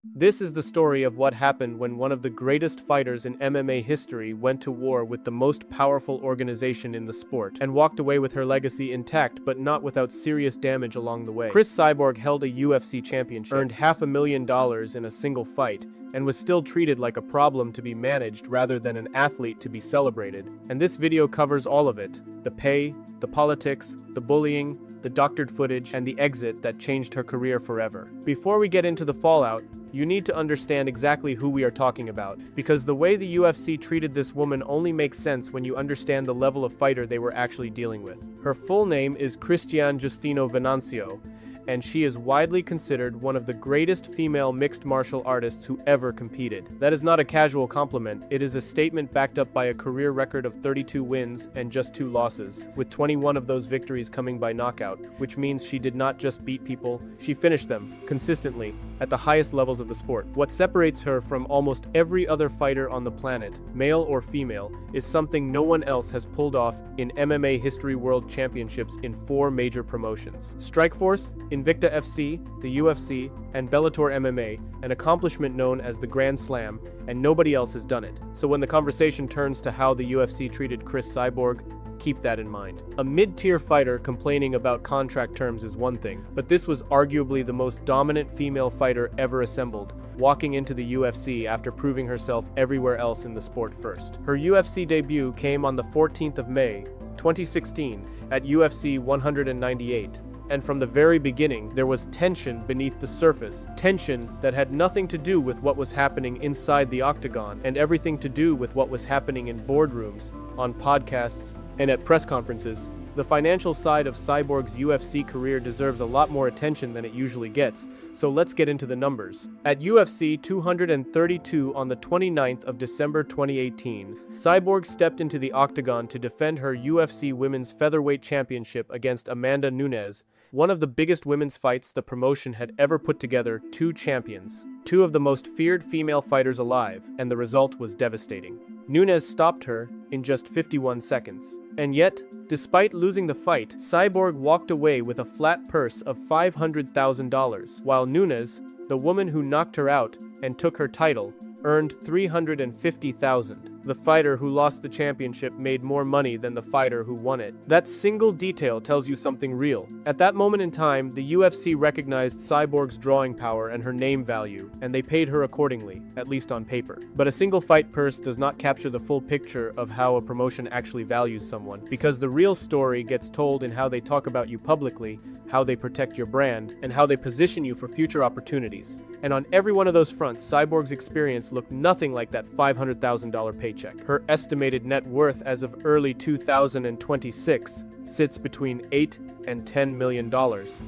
This is the story of what happened when one of the greatest fighters in MMA history went to war with the most powerful organization in the sport and walked away with her legacy intact but not without serious damage along the way. Cris Cyborg held a UFC championship, earned $500,000 in a single fight, and was still treated like a problem to be managed rather than an athlete to be celebrated. And this video covers all of it: the pay, the politics, the bullying, the doctored footage, and the exit that changed her career forever. Before we get into the fallout, you need to understand exactly who we are talking about, because the way the UFC treated this woman only makes sense when you understand the level of fighter they were actually dealing with. Her full name is Cristiane Justino Venancio, and she is widely considered one of the greatest female mixed martial artists who ever competed. That is not a casual compliment, it is a statement backed up by a career record of 32 wins and just 2 losses, with 21 of those victories coming by knockout, which means she did not just beat people, she finished them, consistently, at the highest levels of the sport. What separates her from almost every other fighter on the planet, male or female, is something no one else has pulled off in MMA history: World Championships in 4 major promotions. Strikeforce, Invicta FC, the UFC, and Bellator MMA, an accomplishment known as the Grand Slam, and nobody else has done it. So when the conversation turns to how the UFC treated Cris Cyborg, keep that in mind. A mid-tier fighter complaining about contract terms is one thing, but this was arguably the most dominant female fighter ever assembled, walking into the UFC after proving herself everywhere else in the sport first. Her UFC debut came on the 14th of May, 2016, at UFC 198. And from the very beginning, there was tension beneath the surface. Tension that had nothing to do with what was happening inside the octagon, and everything to do with what was happening in boardrooms, on podcasts, and at press conferences. The financial side of Cyborg's UFC career deserves a lot more attention than it usually gets, so let's get into the numbers. At UFC 232 on the 29th of December 2018, Cyborg stepped into the octagon to defend her UFC Women's Featherweight Championship against Amanda Nunes, one of the biggest women's fights the promotion had ever put together. 2 champions, 2 of the most feared female fighters alive, and the result was devastating. Nunes stopped her in just 51 seconds. And yet, despite losing the fight, Cyborg walked away with a flat purse of $500,000, while Nunes, the woman who knocked her out and took her title, earned $350,000. The fighter who lost the championship made more money than the fighter who won it. That single detail tells you something real. At that moment in time, the UFC recognized Cyborg's drawing power and her name value, and they paid her accordingly, at least on paper. But a single fight purse does not capture the full picture of how a promotion actually values someone, because the real story gets told in how they talk about you publicly, how they protect your brand, and how they position you for future opportunities. And on every one of those fronts, Cyborg's experience looked nothing like that $500,000 paycheck. Her estimated net worth as of early 2026 sits between $8 and $10 million,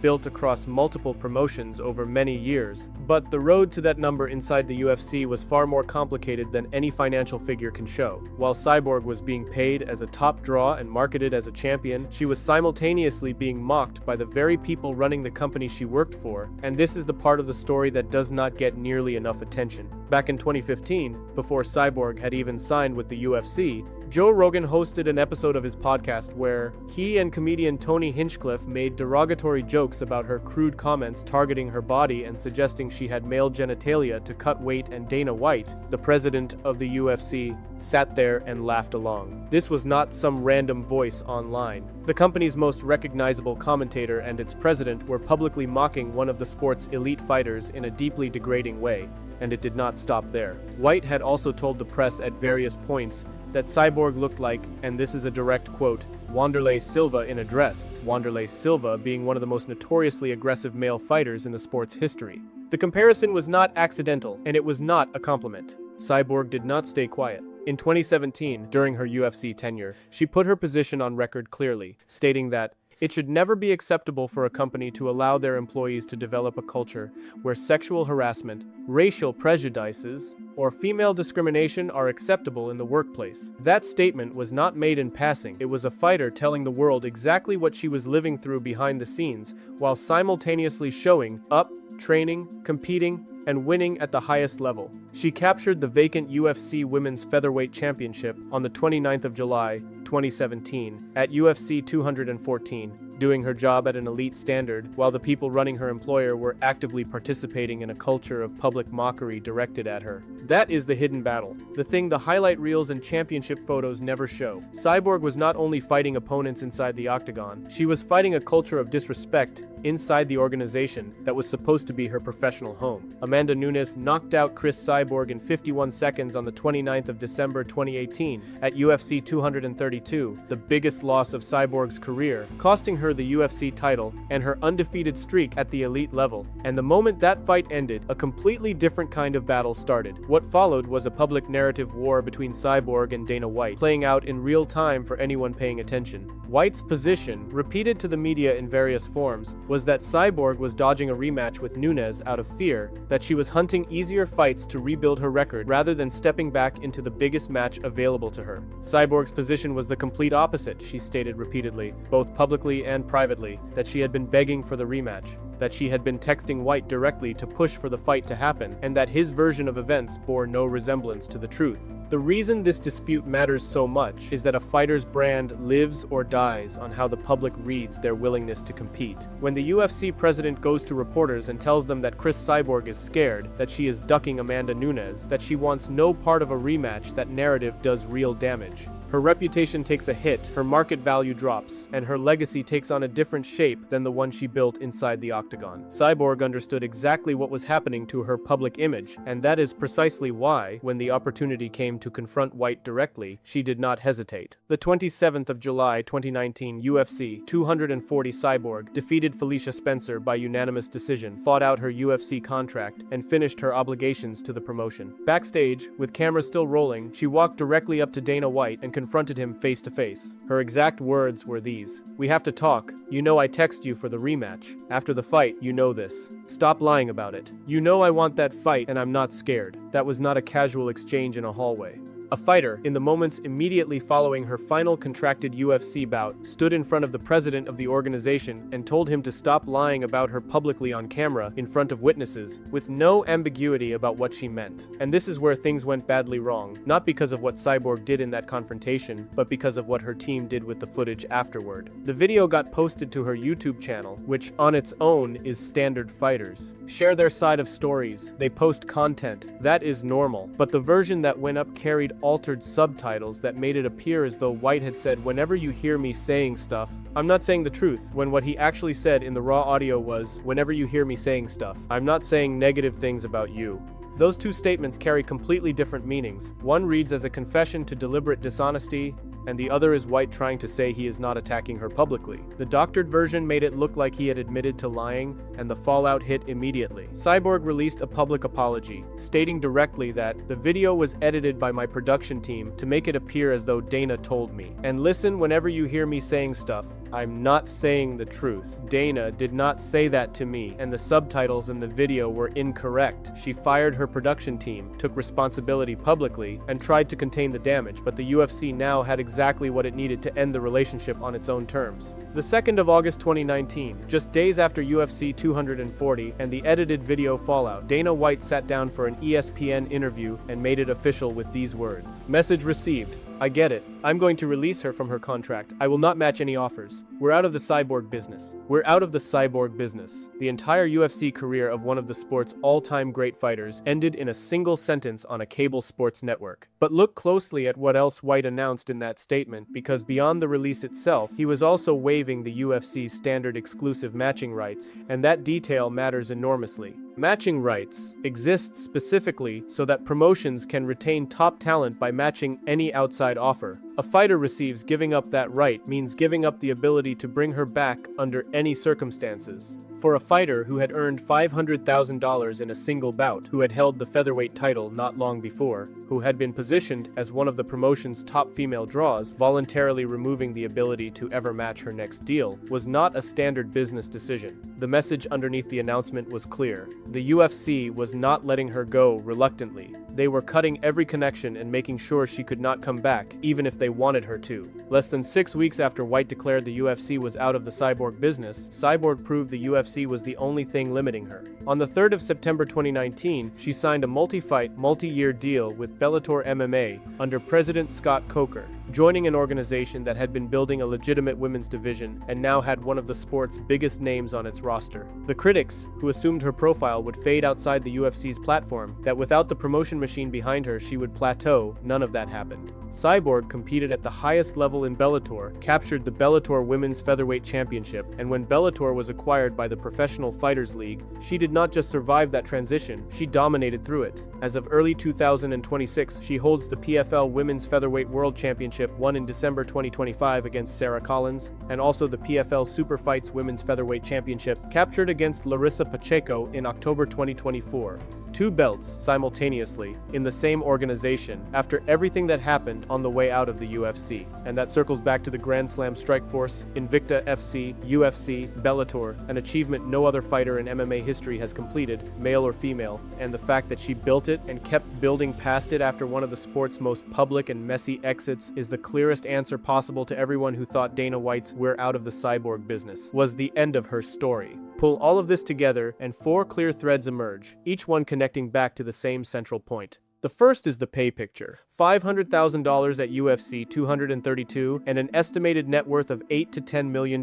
built across multiple promotions over many years. But the road to that number inside the UFC was far more complicated than any financial figure can show. While Cyborg was being paid as a top draw and marketed as a champion, she was simultaneously being mocked by the very people running the company she worked for, and this is the part of the story that does not get nearly enough attention. Back in 2015, before Cyborg had even signed with the UFC, Joe Rogan hosted an episode of his podcast where he and comedian Tony Hinchcliffe made derogatory jokes about her crude comments targeting her body and suggesting she had male genitalia to cut weight, and Dana White, the president of the UFC, sat there and laughed along. This was not some random voice online. The company's most recognizable commentator and its president were publicly mocking one of the sport's elite fighters in a deeply degrading way, and it did not stop there. White had also told the press at various points that Cyborg looked like, and this is a direct quote, Wanderlei Silva in a dress, Wanderlei Silva being one of the most notoriously aggressive male fighters in the sport's history. The comparison was not accidental, and it was not a compliment. Cyborg did not stay quiet. In 2017, during her UFC tenure, she put her position on record clearly, stating that it should never be acceptable for a company to allow their employees to develop a culture where sexual harassment, racial prejudices, or female discrimination are acceptable in the workplace. That statement was not made in passing. It was a fighter telling the world exactly what she was living through behind the scenes, while simultaneously showing up, training, competing, and winning at the highest level. She captured the vacant UFC Women's Featherweight Championship on the 29th of July, 2017, at UFC 214, doing her job at an elite standard, while the people running her employer were actively participating in a culture of public mockery directed at her. That is the hidden battle. The thing the highlight reels and championship photos never show. Cyborg was not only fighting opponents inside the octagon, she was fighting a culture of disrespect inside the organization that was supposed to be her professional home. Amanda Nunes knocked out Cris Cyborg in 51 seconds on the 29th of December 2018 at UFC 232, the biggest loss of Cyborg's career, costing her the UFC title and her undefeated streak at the elite level. And the moment that fight ended, a completely different kind of battle started. What followed was a public narrative war between Cyborg and Dana White, playing out in real time for anyone paying attention. White's position, repeated to the media in various forms, was that Cyborg was dodging a rematch with Nunes out of fear, that she was hunting easier fights to rebuild her record rather than stepping back into the biggest match available to her. Cyborg's position was the complete opposite, she stated repeatedly, both publicly and privately, that she had been begging for the rematch, that she had been texting White directly to push for the fight to happen, and that his version of events bore no resemblance to the truth. The reason this dispute matters so much is that a fighter's brand lives or dies on how the public reads their willingness to compete. When the UFC president goes to reporters and tells them that Cris Cyborg is scared, that she is ducking Amanda Nunes, that she wants no part of a rematch, that narrative does real damage. Her reputation takes a hit, her market value drops, and her legacy takes on a different shape than the one she built inside the octagon. Cyborg understood exactly what was happening to her public image, and that is precisely why, when the opportunity came to confront White directly, she did not hesitate. The 27th of July 2019 UFC 240 Cyborg defeated Felicia Spencer by unanimous decision, fought out her UFC contract, and finished her obligations to the promotion. Backstage, with cameras still rolling, she walked directly up to Dana White and confronted him face to face. Her exact words were these: "We have to talk. You know I text you for the rematch. After the fight, you know this. Stop lying about it. You know I want that fight and I'm not scared." That was not a casual exchange in a hallway. A fighter, in the moments immediately following her final contracted UFC bout, stood in front of the president of the organization and told him to stop lying about her publicly on camera in front of witnesses, with no ambiguity about what she meant. And this is where things went badly wrong, not because of what Cyborg did in that confrontation, but because of what her team did with the footage afterward. The video got posted to her YouTube channel, which on its own is standard. Fighters share their side of stories, they post content, that is normal, but the version that went up carried altered subtitles that made it appear as though White had said, "Whenever you hear me saying stuff, I'm not saying the truth," when what he actually said in the raw audio was, "Whenever you hear me saying stuff, I'm not saying negative things about you." Those two statements carry completely different meanings. One reads as a confession to deliberate dishonesty, and the other is White trying to say he is not attacking her publicly. The doctored version made it look like he had admitted to lying, and the fallout hit immediately. Cyborg released a public apology, stating directly that the video was edited by my production team to make it appear as though Dana told me. And listen, whenever you hear me saying stuff, I'm not saying the truth. Dana did not say that to me, and the subtitles in the video were incorrect. She fired her production team, took responsibility publicly, and tried to contain the damage, but the UFC now had exactly what it needed to end the relationship on its own terms. The 2nd of August 2019, just days after UFC 240 and the edited video fallout, Dana White sat down for an ESPN interview and made it official with these words: "Message received. I get it. I'm going to release her from her contract. I will not match any offers. We're out of the Cyborg business. We're out of the Cyborg business." The entire UFC career of one of the sport's all-time great fighters ended in a single sentence on a cable sports network. But look closely at what else White announced in that statement, because beyond the release itself, he was also waiving the UFC's standard exclusive matching rights, and that detail matters enormously. Matching rights exist specifically so that promotions can retain top talent by matching any outside offer. A fighter receives giving up that right means giving up the ability to bring her back under any circumstances. For a fighter who had earned $500,000 in a single bout, who had held the featherweight title not long before, who had been positioned as one of the promotion's top female draws, voluntarily removing the ability to ever match her next deal was not a standard business decision. The message underneath the announcement was clear. The UFC was not letting her go reluctantly. They were cutting every connection and making sure she could not come back, even if they they wanted her to. Less than 6 weeks after White declared the UFC was out of the Cyborg business, Cyborg proved the UFC was the only thing limiting her. On the 3rd of September 2019, she signed a multi-fight, multi-year deal with Bellator MMA under President Scott Coker, joining an organization that had been building a legitimate women's division and now had one of the sport's biggest names on its roster. The critics, who assumed her profile would fade outside the UFC's platform, that without the promotion machine behind her she would plateau, none of that happened. Cyborg competed at the highest level in Bellator, captured the Bellator Women's Featherweight Championship, and when Bellator was acquired by the Professional Fighters League, she did not just survive that transition, she dominated through it. As of early 2026, she holds the PFL Women's Featherweight World Championship, won in December 2025 against Sarah Collins, and also the PFL Super Fights Women's Featherweight Championship, captured against Larissa Pacheco in October 2024. 2 belts simultaneously in the same organization after everything that happened on the way out of the UFC. And that circles back to the Grand Slam Strikeforce, Invicta FC, UFC, Bellator, an achievement no other fighter in MMA history has completed, male or female, and the fact that she built it and kept building past it after one of the sport's most public and messy exits is the clearest answer possible to everyone who thought Dana White's "we're out of the Cyborg business" was the end of her story. Pull all of this together and 4 clear threads emerge, each one connecting back to the same central point. The first is the pay picture. $500,000 at UFC 232 and an estimated net worth of $8 to $10 million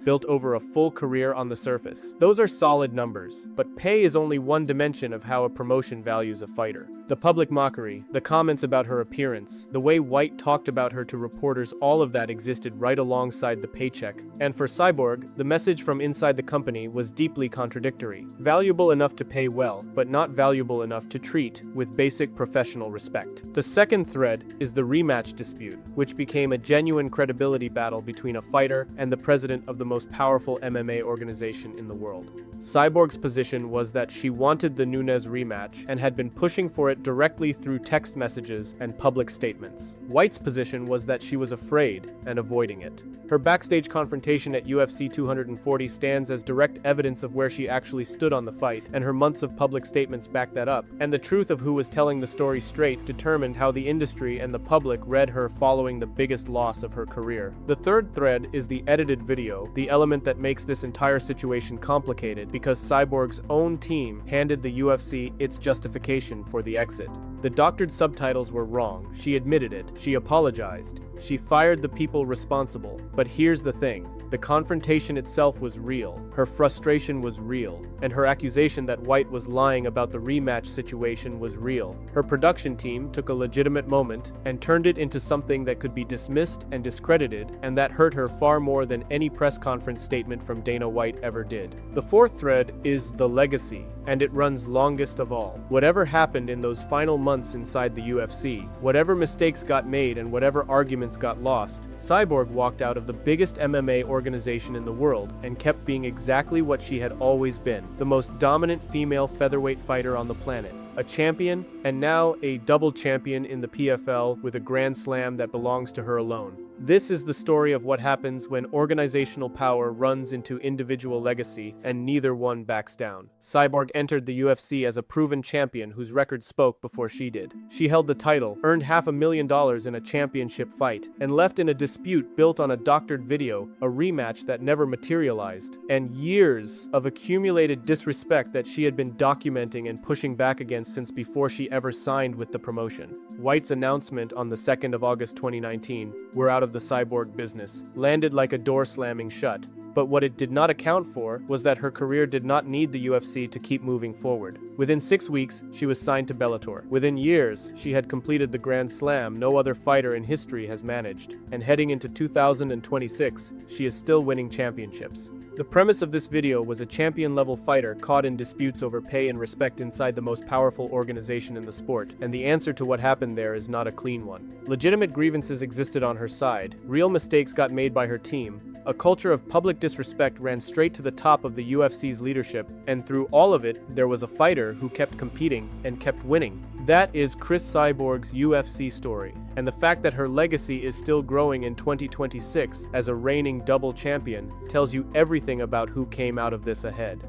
built over a full career on the surface. Those are solid numbers, but pay is only one dimension of how a promotion values a fighter. The public mockery, the comments about her appearance, the way White talked about her to reporters, all of that existed right alongside the paycheck. And for Cyborg, the message from inside the company was deeply contradictory. Valuable enough to pay well, but not valuable enough to treat with basic professional respect. The second thread is the rematch dispute, which became a genuine credibility battle between a fighter and the president of the most powerful MMA organization in the world. Cyborg's position was that she wanted the Nunes rematch and had been pushing for it directly through text messages and public statements. White's position was that she was afraid and avoiding it. Her backstage confrontation at UFC 240 stands as direct evidence of where she actually stood on the fight, and her months of public statements back that up. And the truth of who was telling the story straight determined how the industry and the public read her following the biggest loss of her career. The third thread is the edited video, the element that makes this entire situation complicated because Cyborg's own team handed the UFC its justification for the exit. The doctored subtitles were wrong. She admitted it. She apologized. She fired the people responsible. But here's the thing. The confrontation itself was real. Her frustration was real. And her accusation that White was lying about the rematch situation was real. Her production team took a legitimate moment and turned it into something that could be dismissed and discredited, and that hurt her far more than any press conference statement from Dana White ever did. The fourth thread is the legacy, and it runs longest of all. Whatever happened in those final months inside the UFC, whatever mistakes got made and whatever arguments got lost, Cyborg walked out of the biggest MMA organization in the world and kept being exactly what she had always been, the most dominant female featherweight fighter on the planet. A champion, and now a double champion in the PFL with a Grand Slam that belongs to her alone. This is the story of what happens when organizational power runs into individual legacy and neither one backs down. Cyborg entered the UFC as a proven champion whose record spoke before she did. She held the title, earned $500,000 in a championship fight, and left in a dispute built on a doctored video, a rematch that never materialized, and years of accumulated disrespect that she had been documenting and pushing back against since before she ever signed with the promotion. White's announcement on the 2nd of August 2019, "We're out of the Cyborg business," landed like a door slamming shut. But what it did not account for was that her career did not need the UFC to keep moving forward. Within 6 weeks, she was signed to Bellator. Within years, she had completed the Grand Slam no other fighter in history has managed. And heading into 2026, she is still winning championships. The premise of this video was a champion-level fighter caught in disputes over pay and respect inside the most powerful organization in the sport, and the answer to what happened there is not a clean one. Legitimate grievances existed on her side, real mistakes got made by her team, a culture of public disrespect ran straight to the top of the UFC's leadership, and through all of it, there was a fighter who kept competing and kept winning. That is Cris Cyborg's UFC story, and the fact that her legacy is still growing in 2026 as a reigning double champion tells you everything about who came out of this ahead.